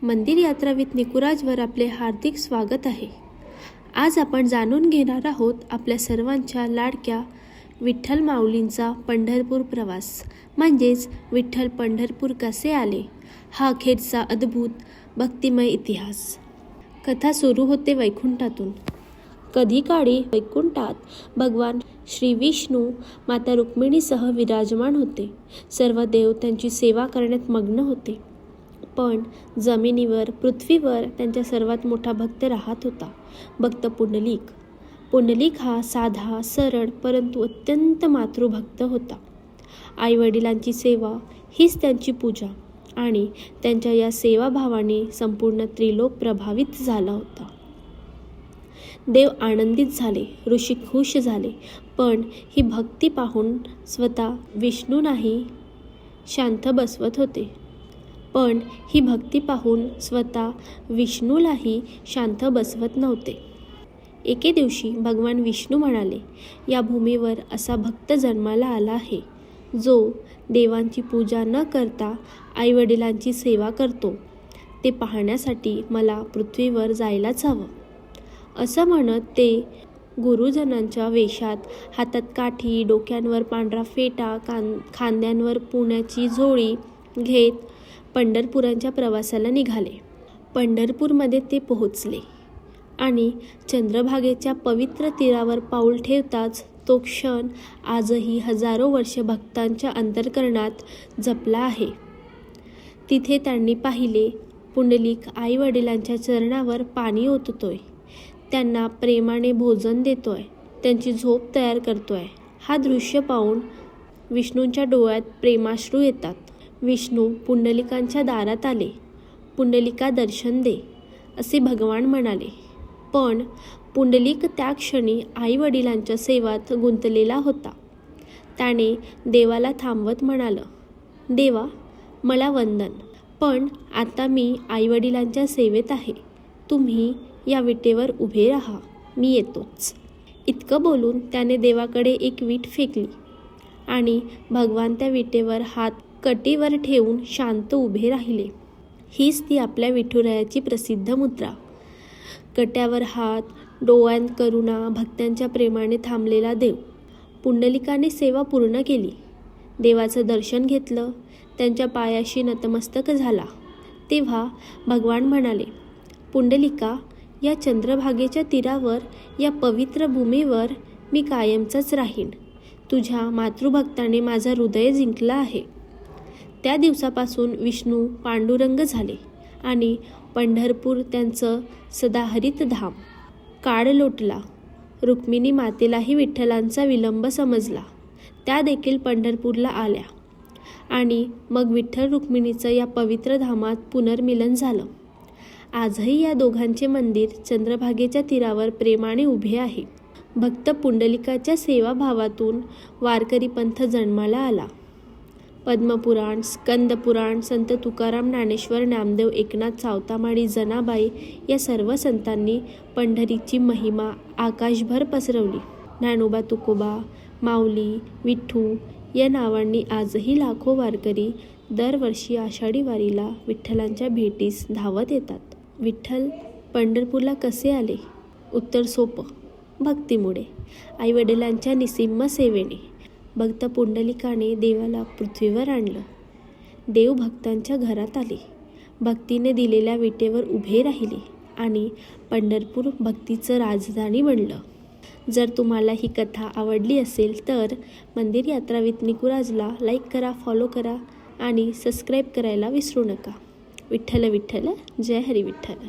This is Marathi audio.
मंदिर यात्रा विथ निकुराजवर आपले हार्दिक स्वागत आहे. आज आपण जाणून घेणार आहोत आपल्या सर्वांच्या लाडक्या विठ्ठल माऊलींचा पंढरपूर प्रवास, म्हणजेच विठ्ठल पंढरपूर कसे आले, हा अखेरचा अद्भुत भक्तिमय इतिहास. कथा सुरू होते वैकुंठातून. कधी काळी वैकुंठात भगवान श्री विष्णू माता रुक्मिणीसह विराजमान होते. सर्व देव त्यांची सेवा करण्यात मग्न होते. पण जमिनीवर, पृथ्वीवर त्यांचा सर्वात मोठा भक्त राहत होता, भक्त पुंडलिक. पुंडलिक हा साधा, सरळ परंतु अत्यंत मातृभक्त होता. आईवडिलांची सेवा हीच त्यांची पूजा आणि त्यांच्या या सेवाभावाने संपूर्ण त्रिलोक प्रभावित झाला होता. देव आनंदित झाले, ऋषी खुश झाले, पण ही भक्ती पाहून स्वतः विष्णूलाही शांत बसवत नव्हते. एके दिवशी भगवान विष्णू म्हणाले, या भूमीवर असा भक्त जन्माला आला आहे जो देवांची पूजा न करता आईवडिलांची सेवा करतो. ते पाहण्यासाठी मला पृथ्वीवर जायलाच हवं. असं म्हणत ते गुरुजनांच्या वेशात, हातात काठी, डोक्यांवर पांढरा फेटा, खांद्यांवर पुण्याची झोळी घेत पंढरपुराच्या प्रवासाला निघाले. पंढरपूरमध्ये ते पोहोचले आणि चंद्रभागेच्या पवित्र तीरावर पाऊल ठेवताच तो क्षण आजही हजारो वर्ष भक्तांच्या अंतःकरणात जपला आहे. तिथे त्यांनी पाहिले, पुंडलिक आईवडिलांच्या चरणावर पाणी ओततोय, त्यांना प्रेमाने भोजन देतोय, त्यांची झोप तयार करतोय. हा दृश्य पाहून विष्णूंच्या डोळ्यात प्रेमाश्रू येतात. विष्णू पुंडलिकांच्या दारात आले. पुंडलिका दर्शन दे, असे भगवान म्हणाले. पण पुंडलिक त्या क्षणी आईवडिलांच्या सेवात गुंतलेला होता. त्याने देवाला थांबवत म्हणालं, देवा, मला वंदन, पण आता मी आईवडिलांच्या सेवेत आहे. तुम्ही या विटेवर उभे राहा, मी येतोच. इतकं बोलून त्याने देवाकडे एक वीट फेकली आणि भगवान त्या विटेवर हात कटीवर ठेवून शांत उभे राहिले. हीच ती आपल्या विठुरायाची प्रसिद्ध मुद्रा. कट्यावर हात, डोळ्यात करुणा, भक्तांच्या प्रेमाने थांबलेला देव. पुंडलिकाने सेवा पूर्ण केली. देवाचं दर्शन घेतलं, त्यांच्या पायाशी नतमस्तक झाला. तेव्हा भगवान म्हणाले, पुंडलिका, या चंद्रभागेच्या तीरावर, या पवित्र भूमीवर मी कायमचाच राहीन. तुझ्या मातृभक्ताने माझं हृदय जिंकलं आहे. त्या दिवसापासून विष्णू पांडुरंग झाले आणि पंढरपूर त्यांचं सदाहरित धाम. काळ लोटला. रुक्मिणी मातेलाही विठ्ठलांचा विलंब समजला. त्या देखील पंढरपूरला आल्या आणि मग विठ्ठल रुक्मिणीचं या पवित्र धामात पुनर्मिलन झालं. आजही या दोघांचे मंदिर चंद्रभागेच्या तीरावर प्रेमाने उभे आहे. भक्त पुंडलिकाच्या सेवाभावातून वारकरी पंथ जन्माला आला. पद्मपुराण, स्कंदपुराण, संत तुकाराम, ज्ञानेश्वर, नामदेव, एकनाथ, सावतामाळी, जनाबाई या सर्व संतांनी पंढरीची महिमा आकाशभर पसरवली. ज्ञानोबा, तुकोबा, माऊली, विठू या नावांनी आजही लाखो वारकरी दरवर्षी आषाढी वारीला विठ्ठलांच्या भेटीस धावत येतात. विठ्ठल पंढरपूरला कसे आले? उत्तर सोपं, भक्तीमुळे. आईवडिलांच्या निस्सीम सेवेने. भक्त पुंडलिकाने देवाला पृथ्वीवर आणलं. देव भक्तांच्या घरात आले, भक्तीने दिलेल्या विटेवर उभे राहिले आणि पंढरपूर भक्तीचं राजधानी बनलं. जर तुम्हाला ही कथा आवडली असेल तर मंदिर यात्रा विथ निकुराजला लाईक करा, फॉलो करा आणि सबस्क्राईब करायला विसरू नका. विठ्ठल विठ्ठल, जय हरी विठ्ठल.